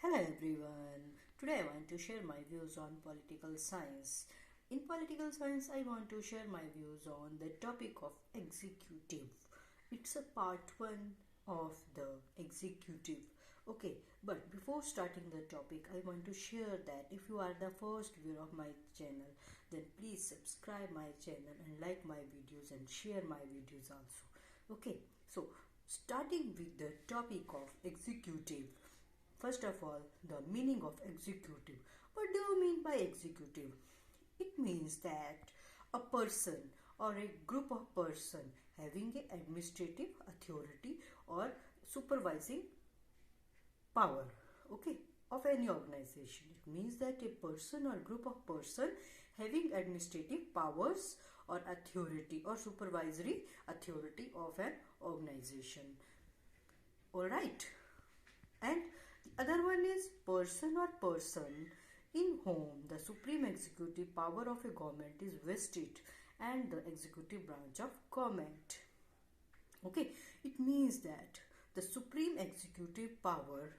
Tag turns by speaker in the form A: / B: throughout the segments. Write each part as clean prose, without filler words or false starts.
A: Hello everyone. Today I want to share my views on political science. In political science, I want to share my views on the topic of executive. It's a part 1 of the executive. Okay, but before starting the topic, I want to share that if you are the first viewer of my channel, then please subscribe my channel and like my videos and share my videos also. Okay, so starting with the topic of executive. First of all, the meaning of executive. What do you mean by executive? It means that a person or a group of person having a administrative authority or supervising power, okay, of any organization. It means that a person or group of person having administrative powers or authority or supervisory authority of an organization. All right. And the other one is person or person in whom the supreme executive power of a government is vested and the executive branch of government. Okay, it means that the supreme executive power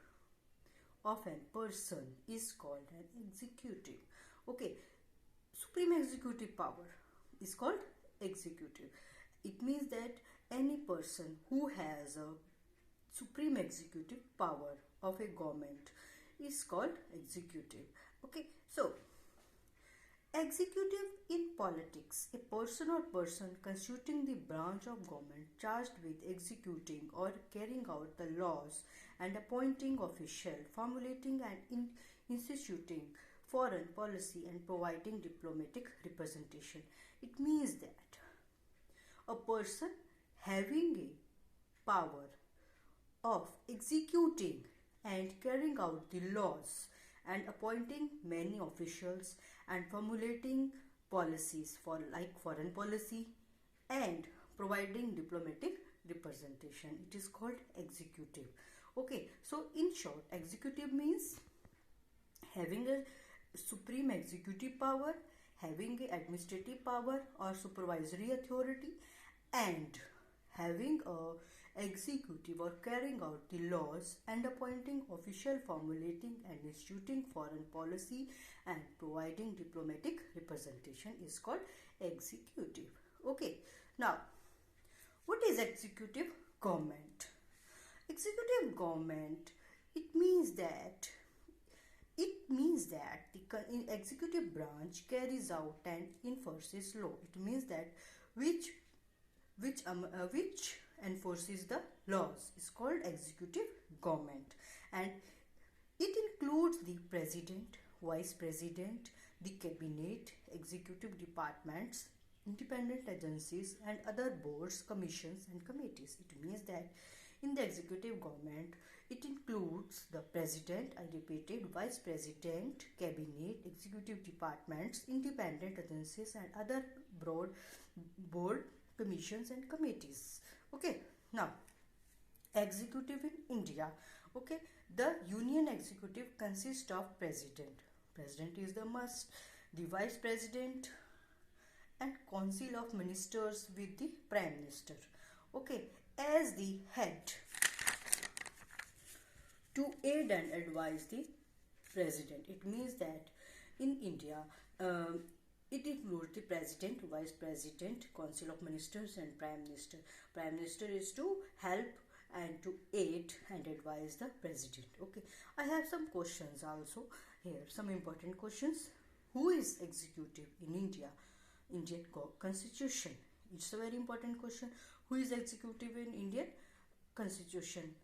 A: of a person is called an executive. Okay, supreme executive power is called executive. It means that any person who has a supreme executive power of a government is called executive. Okay, so executive in politics, a person or person constituting the branch of government charged with executing or carrying out the laws and appointing official, formulating and instituting foreign policy and providing diplomatic representation. It means that a person having a power of executing and carrying out the laws and appointing many officials and formulating policies for like foreign policy and providing diplomatic representation. It is called executive. Okay, so in short, executive means having a supreme executive power, having a administrative power or supervisory authority, and having a executive or carrying out the laws and appointing official, formulating and instituting foreign policy and providing diplomatic representation is called executive. Okay, now what is executive government? Executive government, it means that the executive branch carries out and enforces law. It means that which enforces the laws is called executive government, and it includes the president, vice president, the cabinet, executive departments, independent agencies and other boards, commissions and committees. It means that in the executive government it includes the president, I repeated, vice president, cabinet, executive departments, independent agencies and other board, commissions and committees. Okay, now executive in India. Okay, the union executive consists of president is the must, the vice president and council of ministers with the prime minister, okay, as the head to aid and advise the president. It means that in India it includes the president, vice president, council of ministers and prime minister. Prime minister is to help and to aid and advise the president. Okay, I have some questions also here, some important questions. Who is executive in India? Indian constitution. It's a very important question. Who is executive in Indian constitution?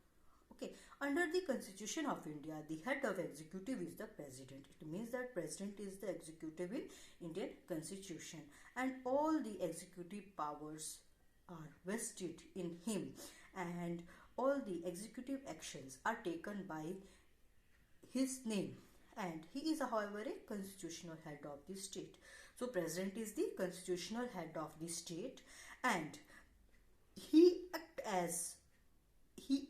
A: Okay, under the Constitution of India, the head of executive is the president. It means that president is the executive in Indian constitution and all the executive powers are vested in him and all the executive actions are taken by his name, and he is however a constitutional head of the state. So president is the constitutional head of the state and he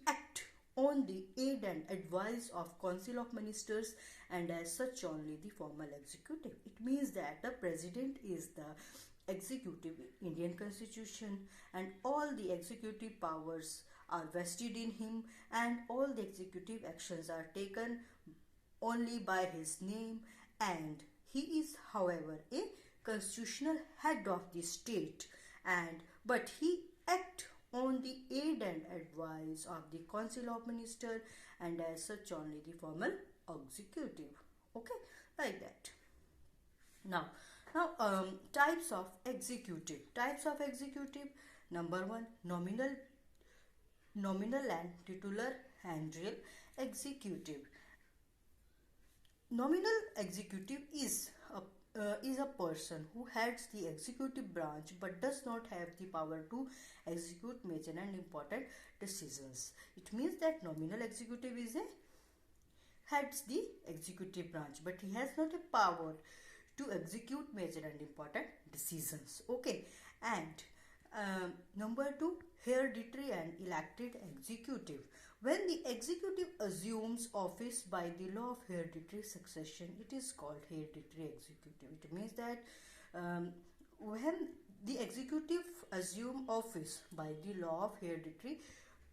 A: act on the aid and advice of council of ministers and as such only the formal executive. It means that the president is the executive in Indian constitution and all the executive powers are vested in him and all the executive actions are taken only by his name, and he is, however, a constitutional head of the state, and but he act on the aid and advice of the council of minister, and as such only the formal executive. Okay, like that. Now, types of executive. Types of executive. Number one, nominal and titular and real executive. Nominal executive is a person who heads the executive branch but does not have the power to execute major and important decisions. It means that nominal executive is a heads the executive branch, but he has not a power to execute major and important decisions. Okay, and number two, hereditary and elected executive. When the executive assumes office by the law of hereditary succession, it is called hereditary executive. It means that when the executive assume office by the law of hereditary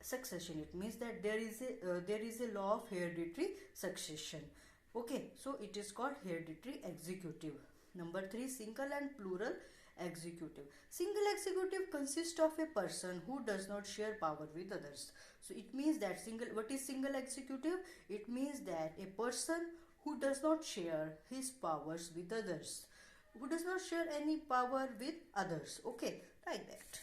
A: succession, it means that there is a law of hereditary succession. Okay, so it is called hereditary executive. Number three, single and plural executive. Single executive consists of a person who does not share power with others. So it means that what is single executive? It means that a person who does not share his powers with others, who does not share any power with others. Okay, like that.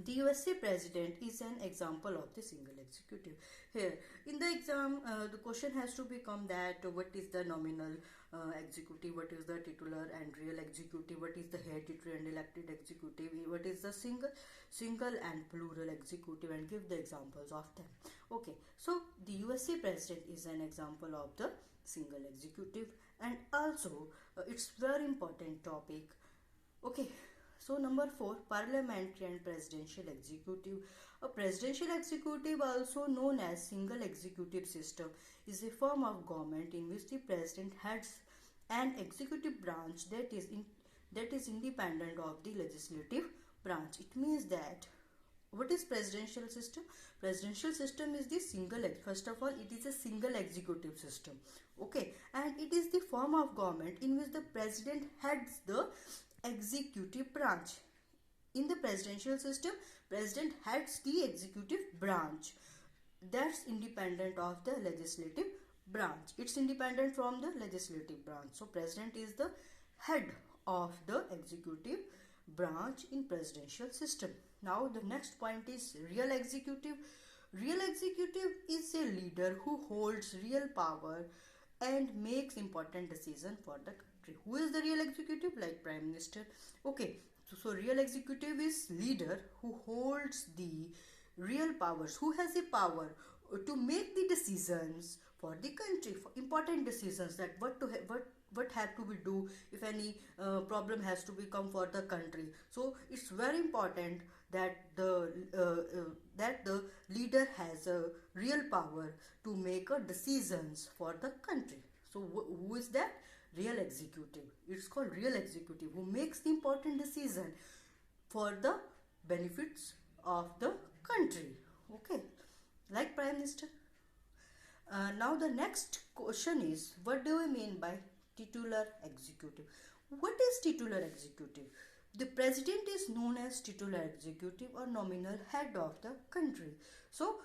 A: The USA president is an example of the single executive. Here in the exam, the question has to become that what is the nominal executive, what is the titular and real executive, what is the hereditary and elected executive, what is the single and plural executive, and give the examples of them. Okay, so the USA president is an example of the single executive, and also it's very important topic. Okay, so number four, parliamentary and presidential executive. A presidential executive, also known as single executive system, is a form of government in which the president heads an executive branch that is independent of the legislative branch. It means that what is presidential system? Presidential system is the first of all, it is a single executive system. Okay, and it is the form of government in which the president heads the executive branch. In the presidential system, president heads the executive branch that's independent of the legislative branch. It's independent from the legislative branch. So president is the head of the executive branch in presidential system. Now the next point is real executive. Real executive is a leader who holds real power and makes important decisions for the country. Who is the real executive? Like prime minister. Okay, so real executive is leader who holds the real powers, who has a power to make the decisions for the country, for important decisions, that what have to be do if any problem has to become for the country. So it's very important that the leader has a real power to make decisions for the country. So who is that? Real executive. It's called real executive, who makes the important decision for the benefits of the country. Okay, like prime minister. Now the next question is, what do we mean by titular executive? What is titular executive? The president is known as titular executive or nominal head of the country. So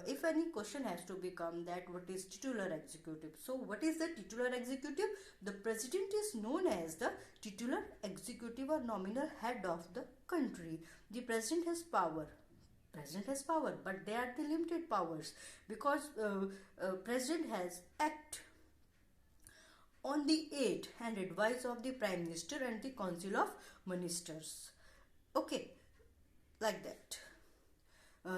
A: if any question has to become that what is titular executive, so what is the titular executive? The president is known as the titular executive or nominal head of the country. The president has power. President has power, but they are the limited powers, because president has act on the aid and advice of the prime minister and the council of ministers. Okay, like that.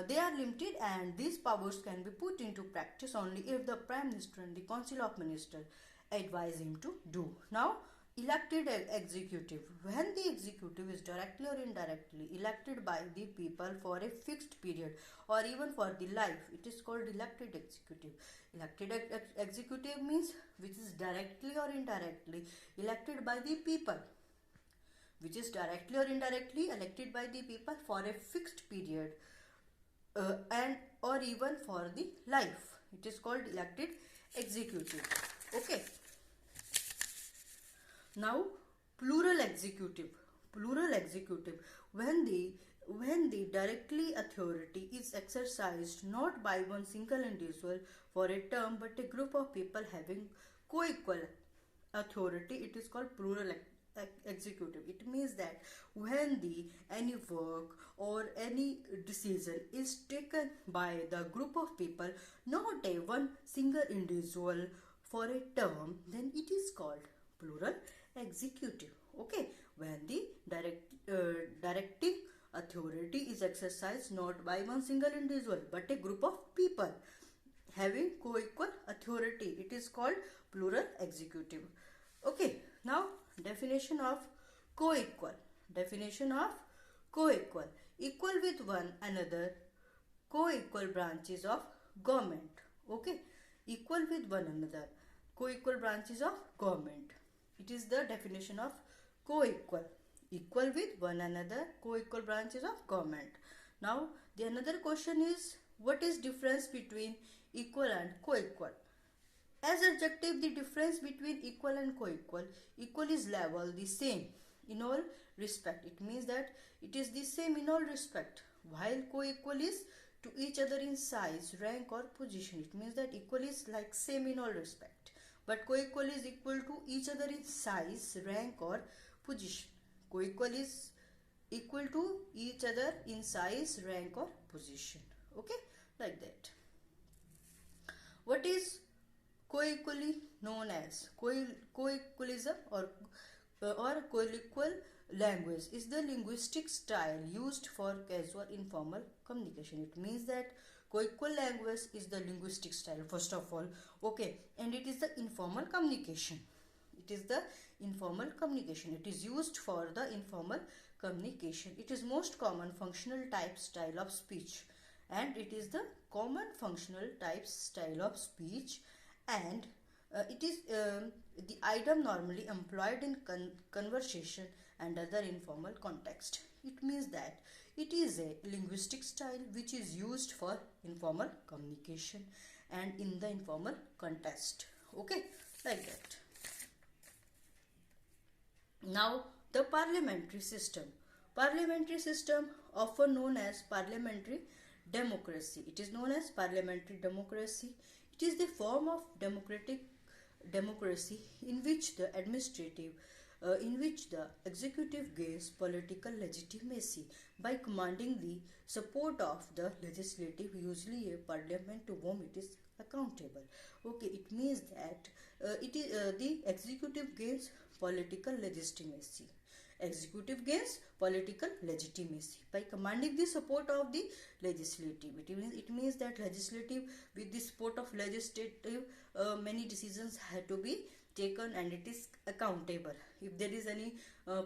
A: They are limited, and these powers can be put into practice only if the prime minister and the council of ministers advise him to do. Now, elected executive. When the executive is directly or indirectly elected by the people for a fixed period or even for the life, it is called elected executive. Elected executive means which is directly or indirectly elected by the people, which is directly or indirectly elected by the people for a fixed period and or even for the life. It is called elected executive. Okay. Now, plural executive. Plural executive, when the directly authority is exercised not by one single individual for a term but a group of people having co-equal authority, it is called plural executive. It means that when the any work or any decision is taken by the group of people, not a one single individual for a term, then it is called plural executive. Okay, when the directing authority is exercised not by one single individual but a group of people having co-equal authority, it is called plural executive. Okay, now definition of co-equal. Definition of co-equal: equal with one another, co-equal branches of government. Okay, equal with one another, co-equal branches of government. It is the definition of co-equal. Equal with one another, co-equal branches of government. Now, the another question is, what is difference between equal and co-equal? As adjective, the difference between equal and co-equal: equal is level, the same in all respect. It means that it is the same in all respect, while co-equal is to each other in size, rank or position. It means that equal is like same in all respect, but co-equal is equal to each other in size, rank or position. Co-equal is equal to each other in size, rank or position. Okay, like that. What is co-equally known as? Co-equalism or co-equal language is the linguistic style used for casual informal communication. It means that co-equal language is the linguistic style, first of all. Okay, and it is the informal communication. It is the informal communication. It is used for the informal communication. It is most common functional type style of speech, and it is the common functional type style of speech, and it is the idiom normally employed in conversation and other informal context. It means that it is a linguistic style which is used for informal communication and in the informal context. Okay, like that. Now, the parliamentary system. Parliamentary system, often known as parliamentary democracy. It is known as parliamentary democracy. It is the form of democratic democracy in which the executive gains political legitimacy by commanding the support of the legislative, usually a parliament to whom it is accountable. Okay, it means that the executive gains political legitimacy. Executive gains political legitimacy by commanding the support of the legislative. It means that legislative, with the support of legislative, many decisions had to be taken and it is accountable. If there is any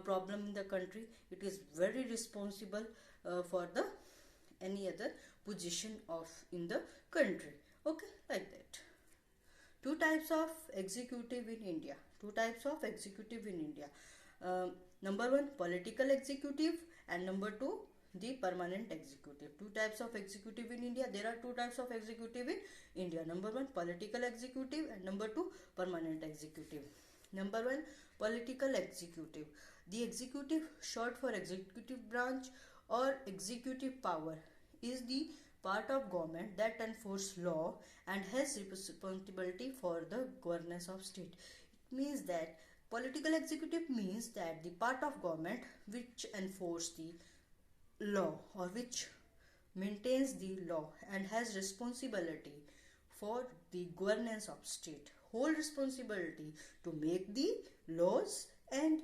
A: problem in the country, it is very responsible for the any other position of in the country. Okay, like that. Two types of executive in India. Two types of executive in India. Number one, political executive, and number two, the permanent executive. Two types of executive in India. There are two types of executive in India. Number one, political executive, and number two, permanent executive. Number one, political executive. The executive, short for executive branch or executive power, is the part of government that enforces law and has responsibility for the governance of state. It means that political executive means that the part of government which enforces the law or which maintains the law and has responsibility for the governance of state. Whole responsibility to make the laws and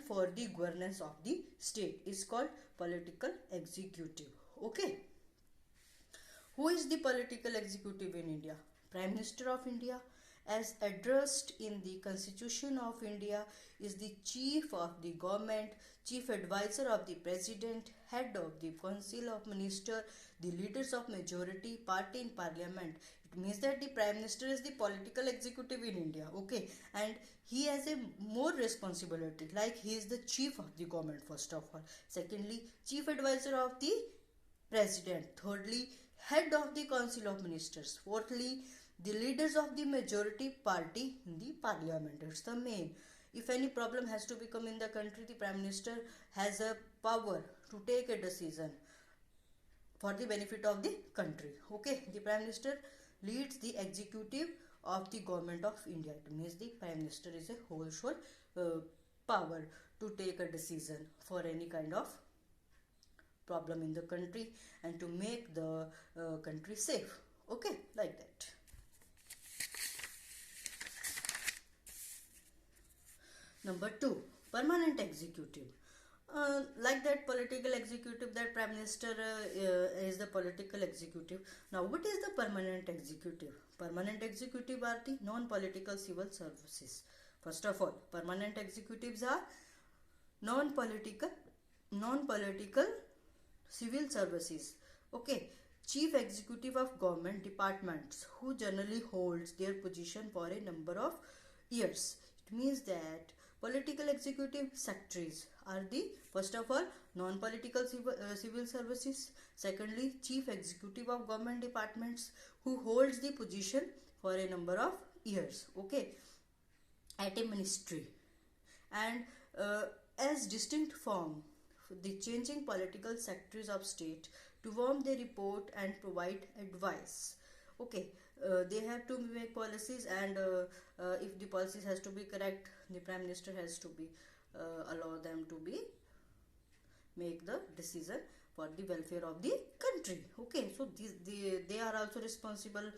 A: for the governance of the state is called political executive. Okay. Who is the political executive in India? Prime Minister of India, as addressed in the Constitution of India, is the chief of the government, chief advisor of the president, head of the council of ministers, the leaders of majority party in parliament. It means that the prime minister is the political executive in India. Okay, and he has a more responsibility, like he is the chief of the government first of all. Secondly, chief advisor of the president. Thirdly, head of the Council of Ministers. Fourthly, the leaders of the majority party in the parliament. It's the main. If any problem has to become in the country, the Prime Minister has a power to take a decision for the benefit of the country. Okay, the Prime Minister leads the executive of the government of India. It means the Prime Minister is a whole power to take a decision for any kind of problem in the country and to make the country safe. Okay, like that. Number 2, permanent executive. Like that political executive, that Prime Minister is the political executive. Now, what is the permanent executive? Permanent executive are the non-political civil services. First of all, permanent executives are non-political civil services. Okay, chief executive of government departments who generally holds their position for a number of years. It means that political executive secretaries are the, first of all, non-political civil services. Secondly, chief executive of government departments who holds the position for a number of years. Okay, at a ministry, and as distinct from the changing political secretaries of state to whom they report and provide advice. Okay, they have to make policies, and if the policies has to be correct, the Prime Minister has to be allow them to be make the decision for the welfare of the country. Okay, so they are also responsible.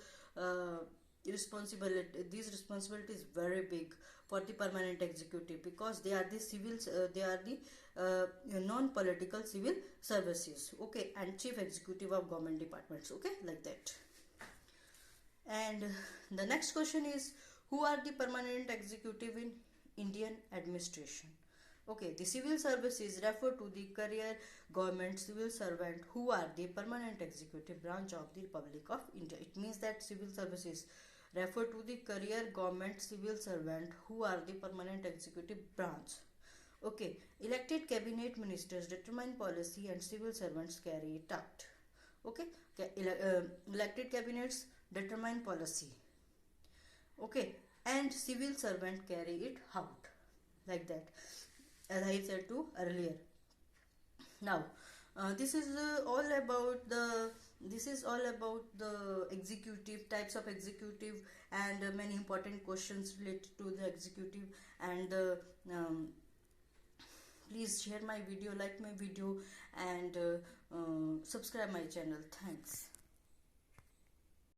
A: These responsibility is very big for the permanent executive because they are the civils. They are the non-political civil services. Okay, and chief executive of government departments. Okay, like that. And the next question is, who are the permanent executive in Indian administration? Okay, the civil services refer to the career government civil servant who are the permanent executive branch of the Republic of India. It means that civil services refer to the career government civil servant who are the permanent executive branch. Okay, elected cabinet ministers determine policy and civil servants carry it out. Okay, elected cabinets determine policy. Okay, and civil servant carry it out, like that, as I said to earlier. Now, this is all about the executive types of executive, and many important questions related to the executive. And please share my video, like my video, and subscribe my channel. Thanks.